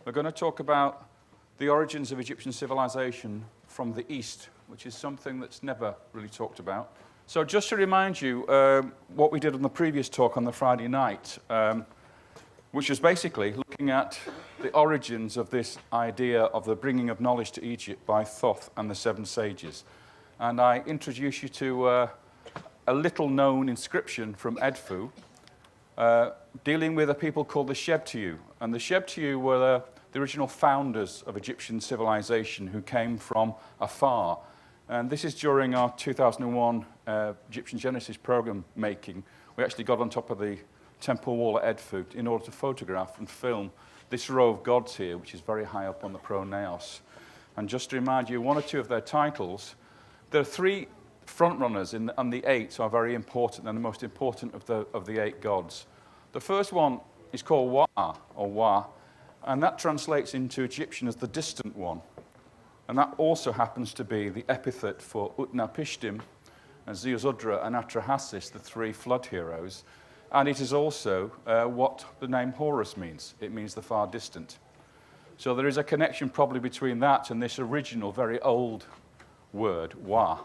We're going to talk about the origins of Egyptian civilization from the East, which is something that's never really talked about. So just to remind you what we did on the previous talk on the Friday night, which was basically looking at the origins of this idea of the bringing of knowledge to Egypt by Thoth and the seven sages. And I introduced you to a little-known inscription from Edfu, dealing with a people called the Shemsu-Hor. And the Shemsu-Hor were the original founders of Egyptian civilization who came from afar. And this is during our 2001 Egyptian Genesis program making. We actually got on top of the temple wall at Edfu in order to photograph and film this row of gods here, which is very high up on the pronaos. And just to remind you, one or two of their titles, there are three frontrunners, and the eight are very important, and the most important of the eight gods. The first one is called Wa, or Wa, and that translates into Egyptian as the distant one. And that also happens to be the epithet for Utnapishtim, and Ziusudra and Atrahasis, the three flood heroes. And it is also what the name Horus means. It means the far distant. So there is a connection probably between that and this original, very old word, Wa.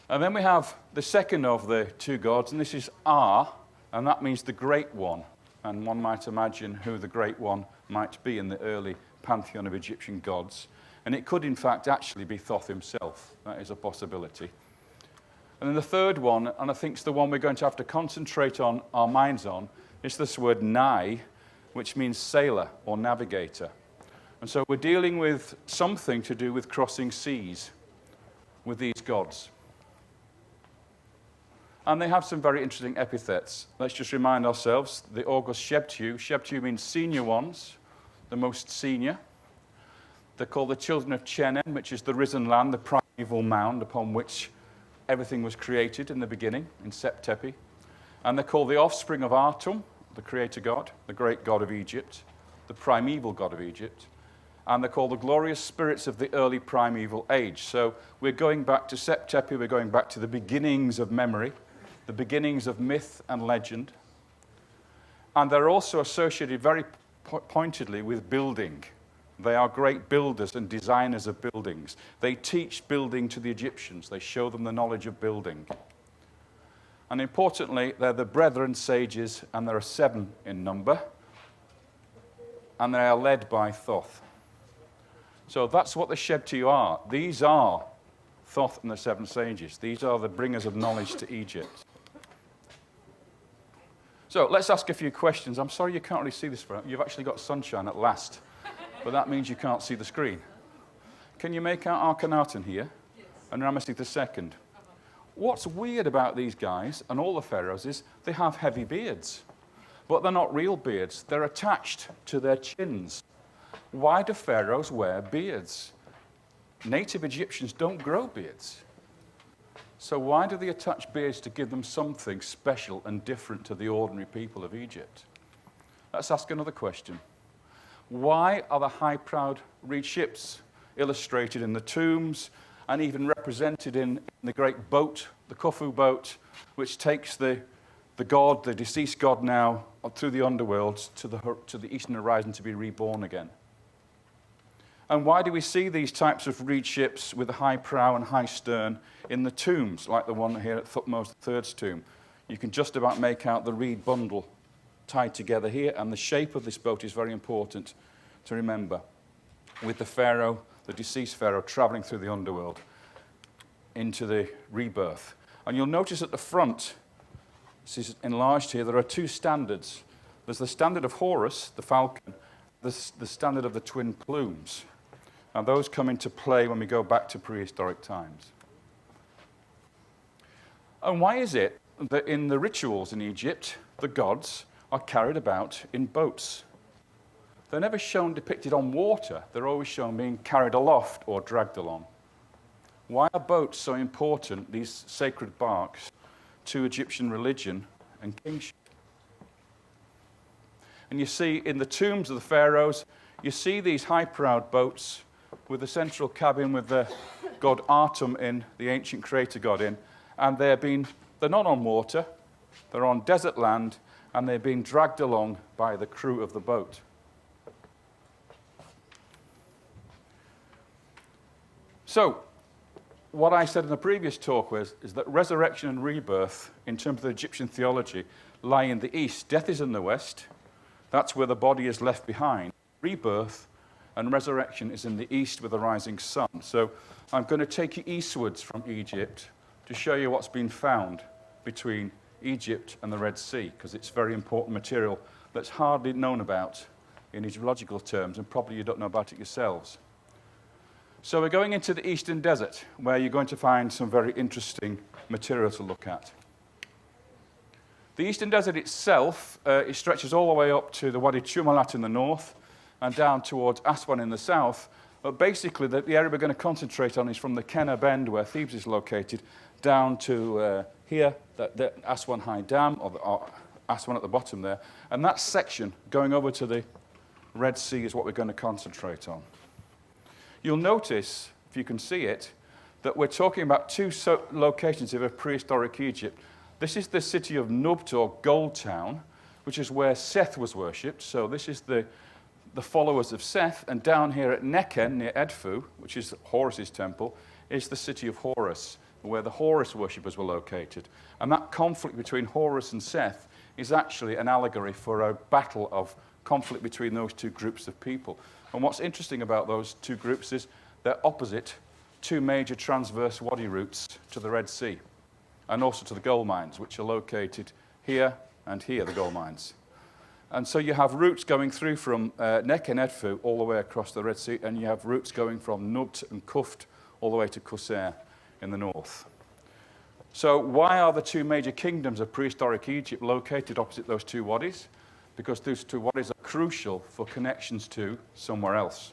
And then we have the second of the two gods, and this is Ah, and that means the Great One. And one might imagine who the Great One might be in the early pantheon of Egyptian gods. And it could, in fact, actually be Thoth himself. That is a possibility. And then the third one, and I think it's the one we're going to have to concentrate on our minds on, is this word Nai, which means sailor or navigator. And so we're dealing with something to do with crossing seas with these gods. And they have some very interesting epithets. Let's just remind ourselves, the august Shemsu. Shemsu means senior ones, the most senior. They're called the children of Chenem, which is the risen land, the primeval mound upon which everything was created in the beginning, in Septepi. And they're called the offspring of Atum, the creator god, the great god of Egypt, the primeval god of Egypt. And they're called the glorious spirits of the early primeval age. So we're going back to Septepi, we're going back to the beginnings of memory, the beginnings of myth and legend. And they're also associated very pointedly with building. They are great builders and designers of buildings. They teach building to the Egyptians. They show them the knowledge of building. And importantly, they're the brethren sages, and there are 7 in number. And they are led by Thoth. So that's what the Shemsu are. These are Thoth and the 7 sages. These are the bringers of knowledge to Egypt. So let's ask a few questions. I'm sorry you can't really see this. You've actually got sunshine at last. But that means you can't see the screen. Can you make out Akhenaten here? Yes. And Ramesses II? What's weird about these guys and all the pharaohs is they have heavy beards. But they're not real beards. They're attached to their chins. Why do pharaohs wear beards? Native Egyptians don't grow beards. So why do they attach beards to give them something special and different to the ordinary people of Egypt? Let's ask another question. Why are the high-prowed reed ships illustrated in the tombs and even represented in the great boat, the Khufu boat, which takes the god, the deceased god now, through the underworld to the eastern horizon to be reborn again? And why do we see these types of reed ships with a high prow and high stern in the tombs, like the one here at Thutmose III's tomb? You can just about make out the reed bundle tied together here, and the shape of this boat is very important to remember, with the pharaoh, the deceased pharaoh, traveling through the underworld into the rebirth. And you'll notice at the front, this is enlarged here, there are 2 standards. There's the standard of Horus, the falcon, the standard of the twin plumes. And those come into play when we go back to prehistoric times. And why is it that in the rituals in Egypt, the gods are carried about in boats? They're never shown depicted on water. They're always shown being carried aloft or dragged along. Why are boats so important, these sacred barks, to Egyptian religion and kingship? And you see in the tombs of the pharaohs, you see these high-prowed boats with the central cabin with the god Atum in, the ancient creator god in, and they're not on water, they're on desert land, and they're being dragged along by the crew of the boat. So, what I said in the previous talk is that resurrection and rebirth, in terms of the Egyptian theology, lie in the east. Death is in the west. That's where the body is left behind. Rebirth and resurrection is in the east with the rising sun. So I'm going to take you eastwards from Egypt to show you what's been found between Egypt and the Red Sea, because it's very important material that's hardly known about in Egyptological terms, and probably you don't know about it yourselves. So we're going into the Eastern Desert, where you're going to find some very interesting material to look at. The Eastern Desert itself, it stretches all the way up to the Wadi Hammamat in the north and down towards Aswan in the south. But basically, the area we're going to concentrate on is from the Kenna Bend, where Thebes is located, down to here, the Aswan High Dam, or Aswan at the bottom there. And that section going over to the Red Sea is what we're going to concentrate on. You'll notice, if you can see it, that we're talking about two locations of a prehistoric Egypt. This is the city of Nubt, or Gold Town, which is where Seth was worshipped. So this is the followers of Seth. And down here at Nekhen, near Edfu, which is Horus's temple, is the city of Horus, where the Horus worshippers were located. And that conflict between Horus and Seth is actually an allegory for a battle of conflict between those two groups of people. And what's interesting about those two groups is they're opposite two major transverse wadi routes to the Red Sea, and also to the gold mines, which are located here and here, the gold mines. And so you have routes going through from Nek and Edfu all the way across the Red Sea, and you have routes going from Nubt and Kuft all the way to Qusair in the north. So why are the two major kingdoms of prehistoric Egypt located opposite those two wadis? Because those two wadis are crucial for connections to somewhere else.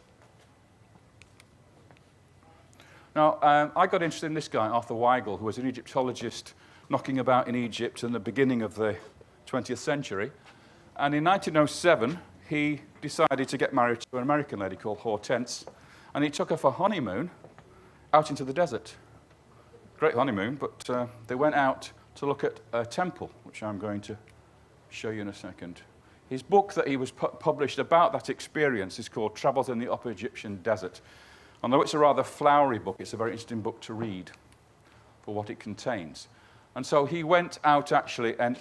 Now, I got interested in this guy, Arthur Weigall, who was an Egyptologist knocking about in Egypt in the beginning of the 20th century. And in 1907, he decided to get married to an American lady called Hortense, and he took her for honeymoon out into the desert. Great honeymoon, but they went out to look at a temple, which I'm going to show you in a second. His book that he was published about that experience is called Travels in the Upper Egyptian Desert. Although it's a rather flowery book, it's a very interesting book to read for what it contains. And so he went out actually and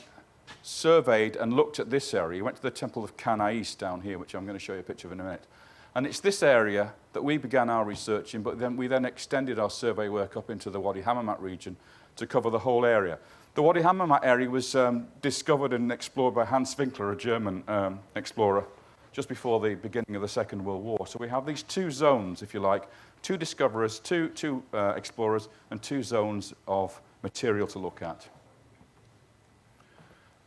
surveyed and looked at this area. He went to the Temple of Kanais down here, which I'm going to show you a picture of in a minute. And it's this area that we began our research in, but then we extended our survey work up into the Wadi Hammamat region to cover the whole area. The Wadi Hammamat area was discovered and explored by Hans Winkler, a German explorer, just before the beginning of the Second World War. So we have these two zones, if you like, two discoverers, two explorers, and two zones of material to look at.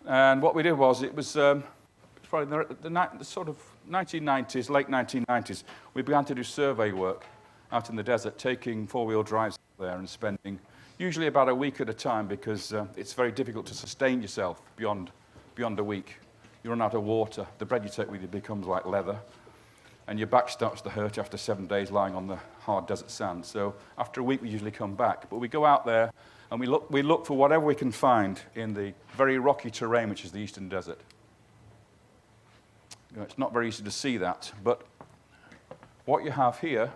And what we did was, it was probably the sort of 1990s, late 1990s, we began to do survey work out in the desert, taking four-wheel drives there and spending usually about a week at a time, because it's very difficult to sustain yourself beyond a week. You run out of water, the bread you take with you becomes like leather, and your back starts to hurt after 7 days lying on the hard desert sand. So after a week, we usually come back. But we go out there, and we look for whatever we can find in the very rocky terrain, which is the Eastern Desert. You know, it's not very easy to see that, but what you have here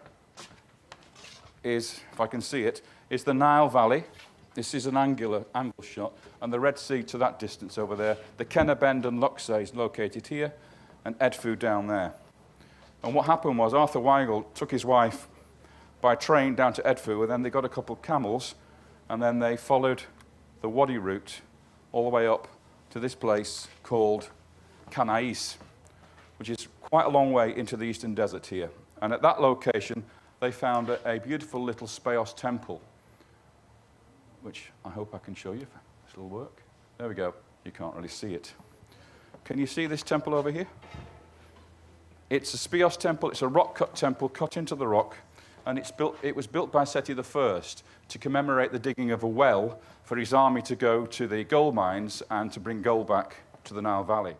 is, if I can see it, is the Nile Valley. This is an angle shot, and the Red Sea to that distance over there. The Kenna Bend and Luxor is located here, and Edfu down there. And what happened was Arthur Weigall took his wife by train down to Edfu, and then they got a couple of camels, and then they followed the Wadi route all the way up to this place called Kanais, which is quite a long way into the Eastern Desert here. And at that location, they found a beautiful little Speos temple, which I hope I can show you if this will work. There we go. You can't really see it. Can you see this temple over here? It's a Speos temple. It's a rock-cut temple cut into the rock, and it was built by Seti I to commemorate the digging of a well for his army to go to the gold mines and to bring gold back to the Nile Valley.